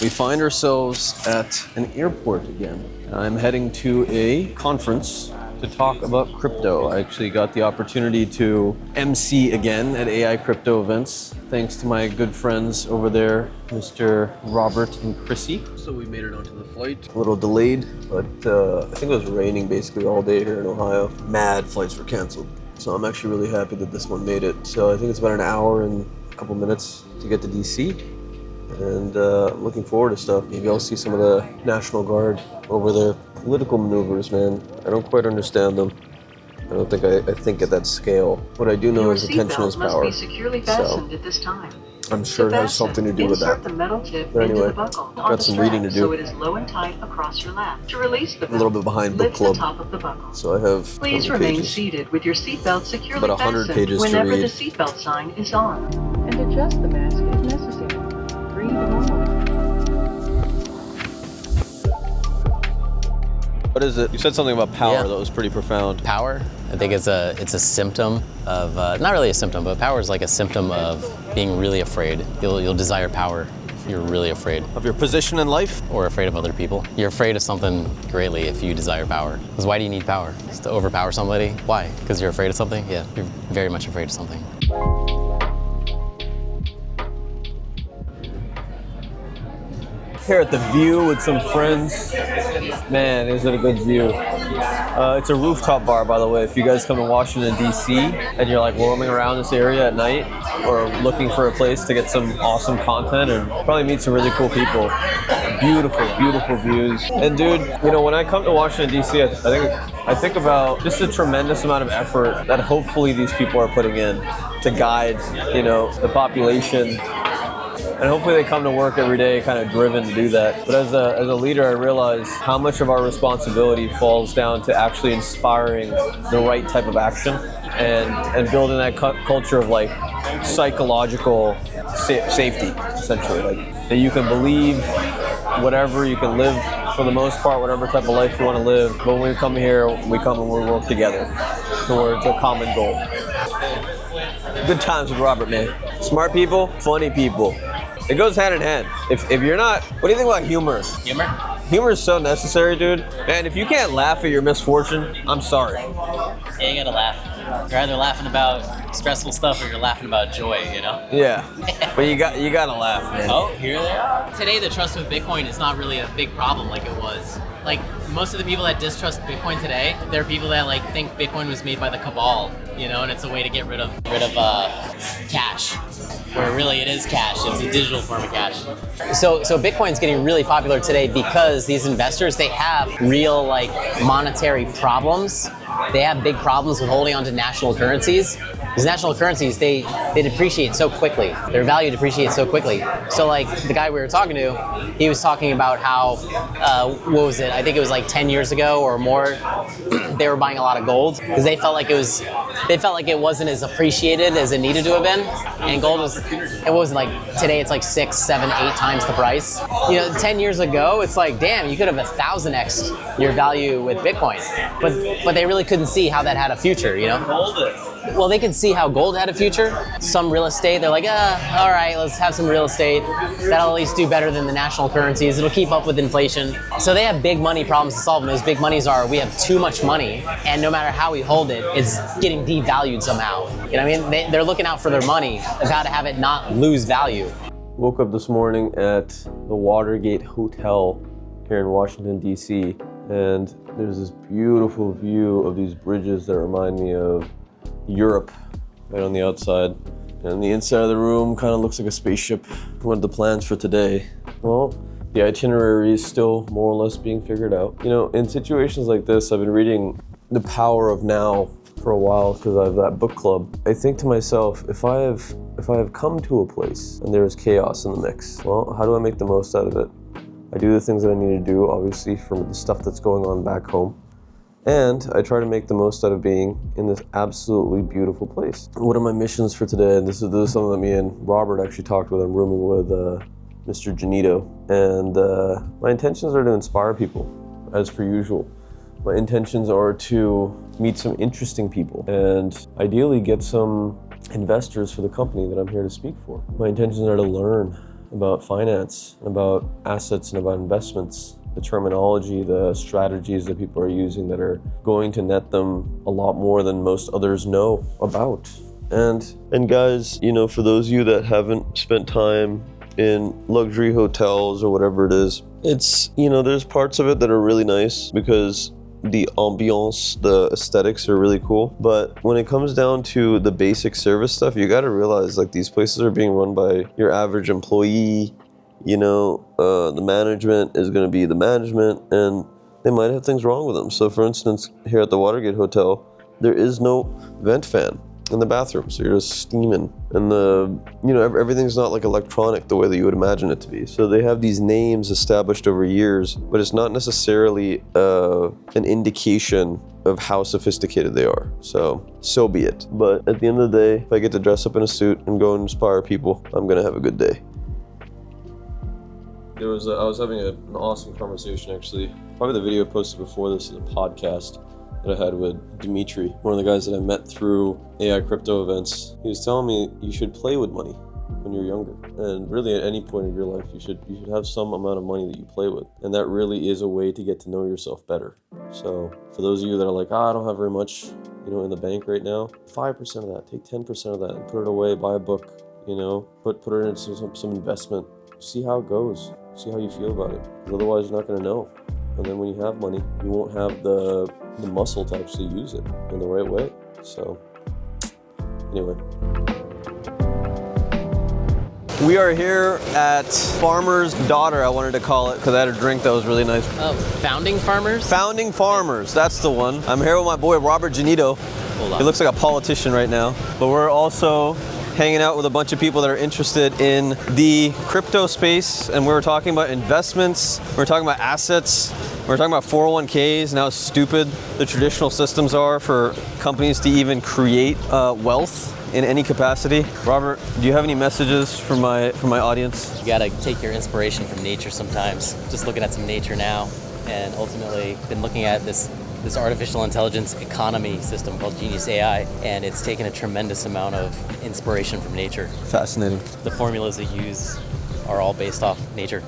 We find ourselves at an airport again. I'm heading to a conference to talk about crypto. I actually got the opportunity to MC again at AI crypto events, thanks to my good friends over there, Mr. Robert and Chrissy. So we made it onto the flight. A little delayed, but I think it was raining basically all day here in Ohio. Mad flights were canceled. So I'm actually really happy that this one made it. So I think it's about an hour and a couple minutes to get to DC. And I'm looking forward to stuff. Maybe I'll see some of the National Guard over their political maneuvers, man. I don't quite understand them. I don't think I think at that scale. What I do know is attention is power. Must be securely fastened at this time. I'm sure it has something to do with that. Insert the metal tip But anyway, into the buckle got some reading to do. so it is low and tight across your lap. To release the a little bit behind book club. the top of the buckle. So I have Please remain seated with your seatbelt securely about 100 fastened pages to whenever read. the seatbelt sign is on. And adjust the mask if necessary. Breathe normally. What is it? You said something about power Yeah. that was pretty profound. Power, I think it's a symptom of, not really a symptom, but power is like a symptom of being really afraid. You'll desire power if you're really afraid. Of your position in life? Or afraid of other people. You're afraid of something greatly if you desire power. Because why do you need power? Just to overpower somebody? Why? Because you're afraid of something? Yeah, you're very much afraid of something. Here at the View with some friends. Man, is it a good view. It's a rooftop bar, by the way. If you guys come to Washington, D.C. and you're like roaming around this area at night or looking for a place to get some awesome content and probably meet some really cool people. Beautiful, beautiful views. And dude, you know, when I come to Washington, D.C., I think about just the tremendous amount of effort that hopefully these people are putting in to guide, you know, the population. And hopefully they come to work every day kind of driven to do that. But as a leader, I realize how much of our responsibility falls down to actually inspiring the right type of action and building that culture of like psychological safety, essentially. Like that you can believe whatever, you can live for the most part, whatever type of life you want to live. But when we come here, we come and we work together towards a common goal. Good times with Robert, man. Smart people, funny people. It goes hand in hand. If you're not, what do you think about humor? Humor? Humor is so necessary, dude. Man, if you can't laugh at your misfortune, I'm sorry. Yeah, you gotta laugh. You're either laughing about stressful stuff or you're laughing about joy, you know? Yeah, but you gotta laugh, man. Oh, here they are. Today, the trust with Bitcoin is not really a big problem like it was. Like, most of the people that distrust Bitcoin today, they're people that like think Bitcoin was made by the cabal, you know, and it's a way to get rid of cash. Where really it is cash, it's a digital form of cash. So Bitcoin's getting really popular today because these investors, they have real like monetary problems. They have big problems with holding on to national currencies. These national currencies, they depreciate so quickly. Their value depreciates so quickly. So like the guy we were talking to, he was talking about how, what was it? I think it was like 10 years ago or more, they were buying a lot of gold because they felt like it wasn't as appreciated as it needed to have been. And gold it wasn't like, today it's like 6, 7, 8 times the price. You know, 10 years ago, it's like, damn, you could have 1,000x your value with Bitcoin. But they really couldn't see how that had a future, you know? Well, they could see how gold had a future. Some real estate, they're like, all right, let's have some real estate. That'll at least do better than the national currencies. It'll keep up with inflation. So they have big money problems to solve, and those big monies are, we have too much money, and no matter how we hold it, it's getting devalued somehow. You know what I mean? They're looking out for their money of how to have it not lose value. Woke up this morning at the Watergate Hotel here in Washington, D.C., and there's this beautiful view of these bridges that remind me of Europe, right on the outside. And the inside of the room kind of looks like a spaceship. What are the plans for today? Well, the itinerary is still more or less being figured out. You know, in situations like this, I've been reading The Power of Now for a while because I have that book club. I think to myself, if I have come to a place and there's chaos in the mix, well, how do I make the most out of it? I do the things that I need to do, obviously, from the stuff that's going on back home. And I try to make the most out of being in this absolutely beautiful place. What are my missions for today? And this is something that me and Robert actually talked with. I'm rooming with Mr. Janito. And my intentions are to inspire people, as per usual. My intentions are to meet some interesting people and ideally get some investors for the company that I'm here to speak for. My intentions are to learn about finance, about assets, and about investments. The terminology, the strategies that people are using that are going to net them a lot more than most others know about. And guys, you know, for those of you that haven't spent time in luxury hotels or whatever it is, it's, you know, there's parts of it that are really nice because the ambiance, the aesthetics are really cool. But when it comes down to the basic service stuff, you got to realize like these places are being run by your average employee. You know, the management is going to be the management, and they might have things wrong with them. So for instance, here at the Watergate Hotel, there is no vent fan in the bathroom, so you're just steaming, and everything's not like electronic the way that you would imagine it to be. So they have these names established over years, but it's not necessarily an indication of how sophisticated they are. So be it. But at the end of the day, if I get to dress up in a suit and go and inspire people, I'm gonna have a good day. I was having an awesome conversation, actually. Probably the video I posted before this is a podcast that I had with Dimitri, one of the guys that I met through AI crypto events. He was telling me you should play with money when you're younger, and really at any point in your life you should have some amount of money that you play with, and that really is a way to get to know yourself better. So for those of you that are like, I don't have very much, in the bank right now, 5% of that, take 10% of that and put it away, buy a book, put it into some investment, see how it goes, see how you feel about it, because otherwise you're not going to know. And then when you have money, you won't have the muscle to actually use it in the right way. So, anyway. We are here at Farmer's Daughter, I wanted to call it, because I had a drink that was really nice. Oh, Founding Farmers? Founding Farmers, that's the one. I'm here with my boy Robert Janito. He looks like a politician right now. But we're also hanging out with a bunch of people that are interested in the crypto space, and we were talking about investments, we were talking about assets, we were talking about 401ks and how stupid the traditional systems are for companies to even create wealth in any capacity. Robert, do you have any messages for my audience? You gotta take your inspiration from nature sometimes. Just looking at some nature now, and ultimately been looking at this artificial intelligence economy system called Genius AI, and it's taken a tremendous amount of inspiration from nature. Fascinating. The formulas they use are all based off nature.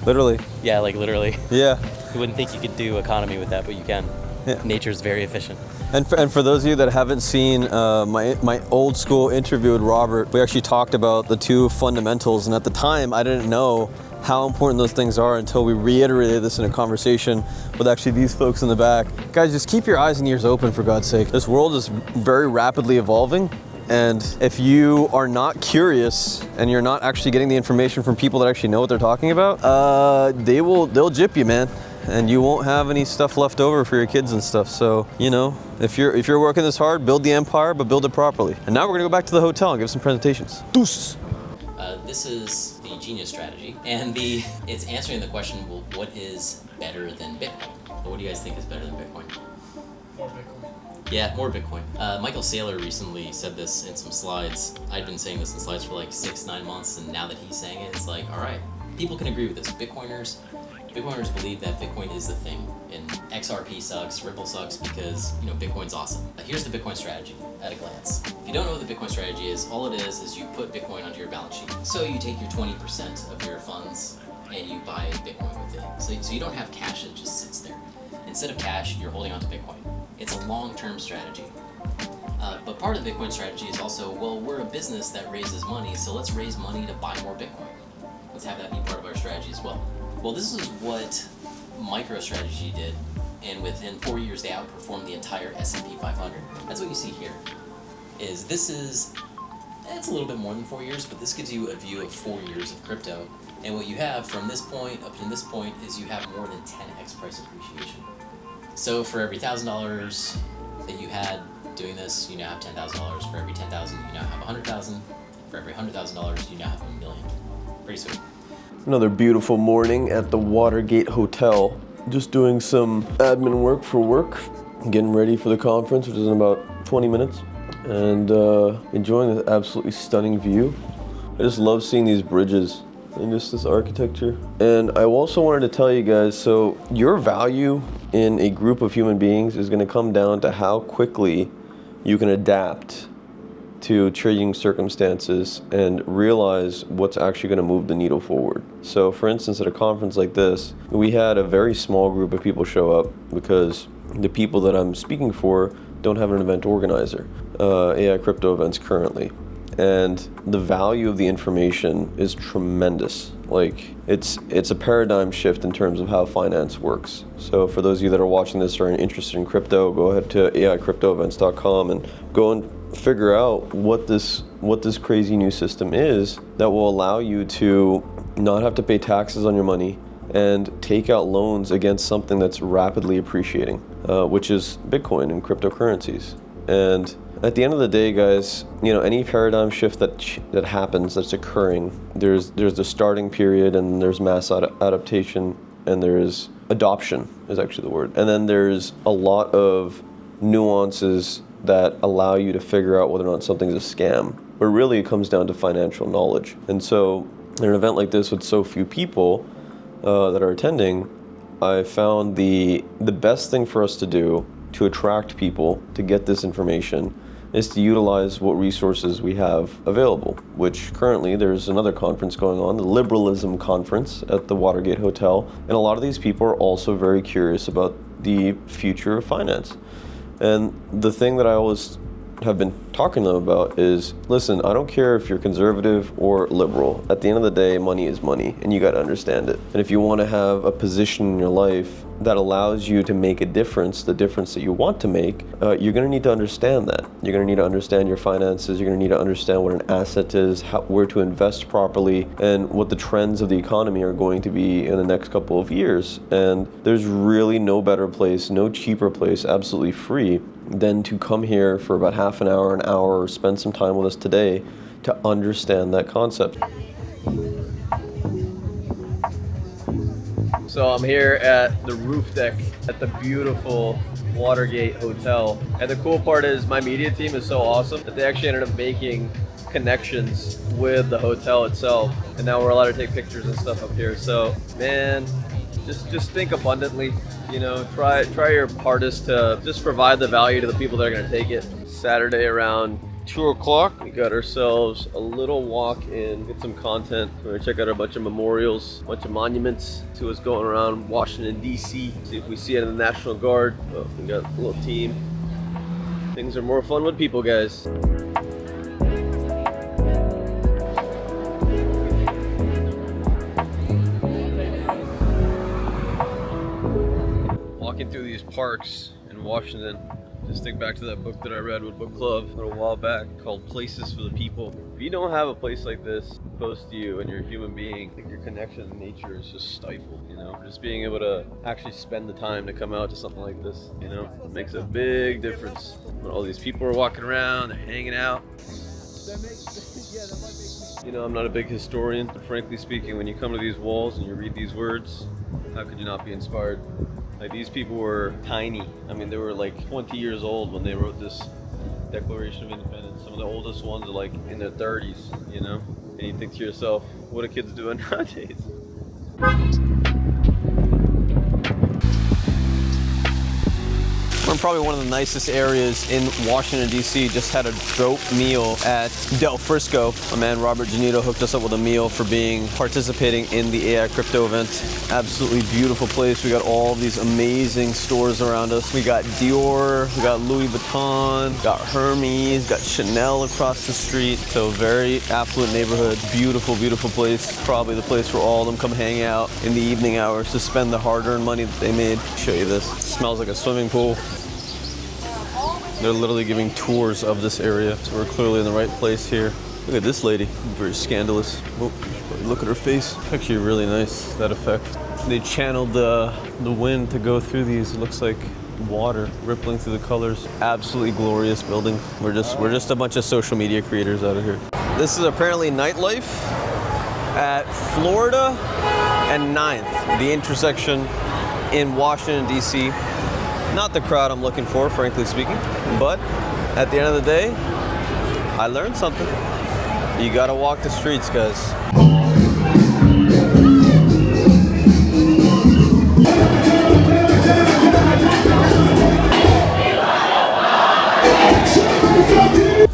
Literally? Yeah, like literally. Yeah. You wouldn't think you could do economy with that, but you can. Yeah. Nature's very efficient. And for those of you that haven't seen my old school interview with Robert, we actually talked about the two fundamentals, and at the time I didn't know how important those things are until we reiterated this in a conversation with actually these folks in the back. Guys, just keep your eyes and ears open, for God's sake. This world is very rapidly evolving, and if you are not curious and you're not actually getting the information from people that actually know what they're talking about, they'll gyp you, man. And you won't have any stuff left over for your kids and stuff. So, if you're working this hard, build the empire, but build it properly. And now we're gonna go back to the hotel and give some presentations. Deuces. This is the Genius strategy, and it's answering the question, well, what is better than Bitcoin? Well, what do you guys think is better than Bitcoin? More Bitcoin. Yeah, more Bitcoin. Michael Saylor recently said this in some slides. I'd been saying this in slides for like 6-9 months, and now that he's saying it, it's like, all right, people can agree with this. Bitcoiners believe that Bitcoin is the thing, and XRP sucks, Ripple sucks, because Bitcoin's awesome. Here's the Bitcoin strategy at a glance. If you don't know what the Bitcoin strategy is, all it is you put Bitcoin onto your balance sheet. So you take your 20% of your funds and you buy Bitcoin with it. So you don't have cash that just sits there. Instead of cash, you're holding onto Bitcoin. It's a long-term strategy. But part of the Bitcoin strategy is also, well, we're a business that raises money, so let's raise money to buy more Bitcoin. Let's have that be part of our strategy as well. Well, this is what MicroStrategy did, and within 4 years they outperformed the entire S&P 500. That's what you see here. It's a little bit more than 4 years, but this gives you a view of 4 years of crypto. And what you have from this point up to this point is you have more than 10x price appreciation. So for every $1,000 that you had doing this, you now have $10,000. For every $10,000, you now have $100,000. For every $100,000, you now have $1 million. Pretty sweet. Another beautiful morning at the Watergate Hotel. Just doing some admin work for work, getting ready for the conference, which is in about 20 minutes, and enjoying this absolutely stunning view. I just love seeing these bridges and just this architecture. And I also wanted to tell you guys, so your value in a group of human beings is going to come down to how quickly you can adapt into trading circumstances and realize what's actually going to move the needle forward. So for instance, at a conference like this, we had a very small group of people show up because the people that I'm speaking for don't have an event organizer, AI crypto events currently. And the value of the information is tremendous. Like, it's a paradigm shift in terms of how finance works. So for those of you that are watching this or are interested in crypto, go ahead to AICryptoEvents.com and go and figure out what this crazy new system is that will allow you to not have to pay taxes on your money and take out loans against something that's rapidly appreciating, which is Bitcoin and cryptocurrencies. And at the end of the day, guys, you know, any paradigm shift that happens, that's occurring, there's the starting period, and there's mass adaptation, and there's adoption is actually the word. And then there's a lot of nuances that allow you to figure out whether or not something's a scam. But really, it comes down to financial knowledge. And so, in an event like this with so few people that are attending, I found the best thing for us to do to attract people to get this information is to utilize what resources we have available, which currently there's another conference going on, the Liberalism Conference at the Watergate Hotel, and a lot of these people are also very curious about the future of finance. And the thing that I always have been talking to them about is, listen, I don't care if you're conservative or liberal. At the end of the day, money is money, and you got to understand it. And if you want to have a position in your life that allows you to make a difference, the difference that you want to make, you're going to need to understand that. You're going to need to understand your finances. You're going to need to understand what an asset is, where to invest properly, and what the trends of the economy are going to be in the next couple of years. And there's really no better place, no cheaper place, absolutely free, than to come here for about half an hour, or spend some time with us today to understand that concept. So I'm here at the roof deck at the beautiful Watergate Hotel. And the cool part is my media team is so awesome that they actually ended up making connections with the hotel itself. And now we're allowed to take pictures and stuff up here. So, man, just think abundantly. You know, try your hardest to just provide the value to the people that are going to take it. Saturday around 2 o'clock, we got ourselves a little walk in, get some content. We're gonna check out a bunch of memorials, a bunch of monuments to what's going around Washington D.C. See if we see it in the National Guard. Oh, we got a little team. Things are more fun with people, guys. Walking through these parks in Washington, just think back to that book that I read with book club a little while back called Places for the People. If you don't have a place like this close to you and you're a human being, I think your connection to nature is just stifled, you know? Just being able to actually spend the time to come out to something like this, you know? It makes a big difference. When all these people are walking around, they're hanging out. You know, I'm not a big historian, but frankly speaking, when you come to these walls and you read these words, how could you not be inspired? Like, these people were tiny. I mean, they were like 20 years old when they wrote this Declaration of Independence. Some of the oldest ones are like in their 30s, you know? And you think to yourself, what are kids doing nowadays? We're in probably one of the nicest areas in Washington, D.C. Just had a dope meal at Del Frisco. My man Robert Janito hooked us up with a meal for participating in the AI crypto event. Absolutely beautiful place. We got all these amazing stores around us. We got Dior, we got Louis Vuitton, got Hermes, got Chanel across the street. So very affluent neighborhood. Beautiful, beautiful place. Probably the place where all of them come hang out in the evening hours to spend the hard-earned money that they made. Show you this. It smells like a swimming pool. They're literally giving tours of this area, so we're clearly in the right place here. Look at this lady, very scandalous. Oh, look at her face. Actually really nice, that effect. They channeled the wind to go through these. It looks like water rippling through the colors. Absolutely glorious building. We're just a bunch of social media creators out of here. This is apparently nightlife at Florida and 9th, the intersection in Washington, D.C. Not the crowd I'm looking for, frankly speaking, but at the end of the day, I learned something. You gotta walk the streets, guys.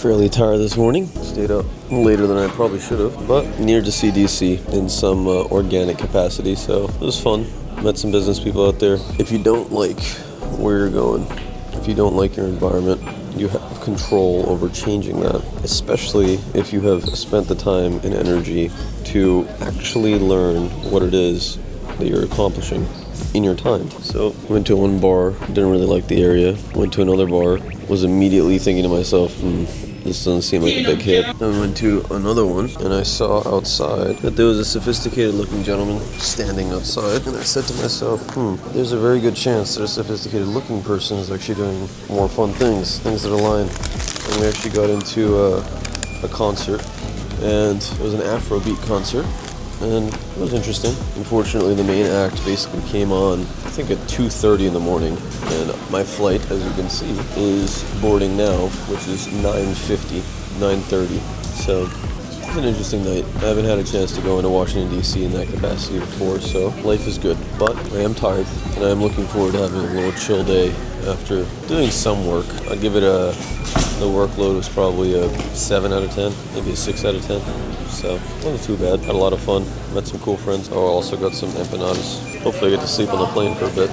Fairly tired this morning. Stayed up later than I probably should have, but near to see DC in some organic capacity, so it was fun. Met some business people out there. If you don't like where you're going, if you don't like your environment, you have control over changing that, especially if you have spent the time and energy to actually learn what it is that you're accomplishing in your time. So went to one bar, didn't really like the area. Went to another bar, was immediately thinking to myself, this doesn't seem like a big hit. Then we went to another one, and I saw outside that there was a sophisticated looking gentleman standing outside, and I said to myself, there's a very good chance that a sophisticated looking person is actually doing more fun things that align. And we actually got into a concert, and it was an Afrobeat concert, and it was interesting. Unfortunately, the main act basically came on, I think at 2:30 in the morning, and my flight, as you can see, is boarding now, which is 9:30. So it's an interesting night. I haven't had a chance to go into Washington D.C. in that capacity before, so life is good. But I am tired, and I am looking forward to having a little chill day after doing some work. I'd give it the workload was probably a 7 out of 10, maybe a 6 out of 10. So it wasn't too bad. Had a lot of fun. Met some cool friends. Oh, I also got some empanadas. Hopefully I get to sleep on the plane for a bit.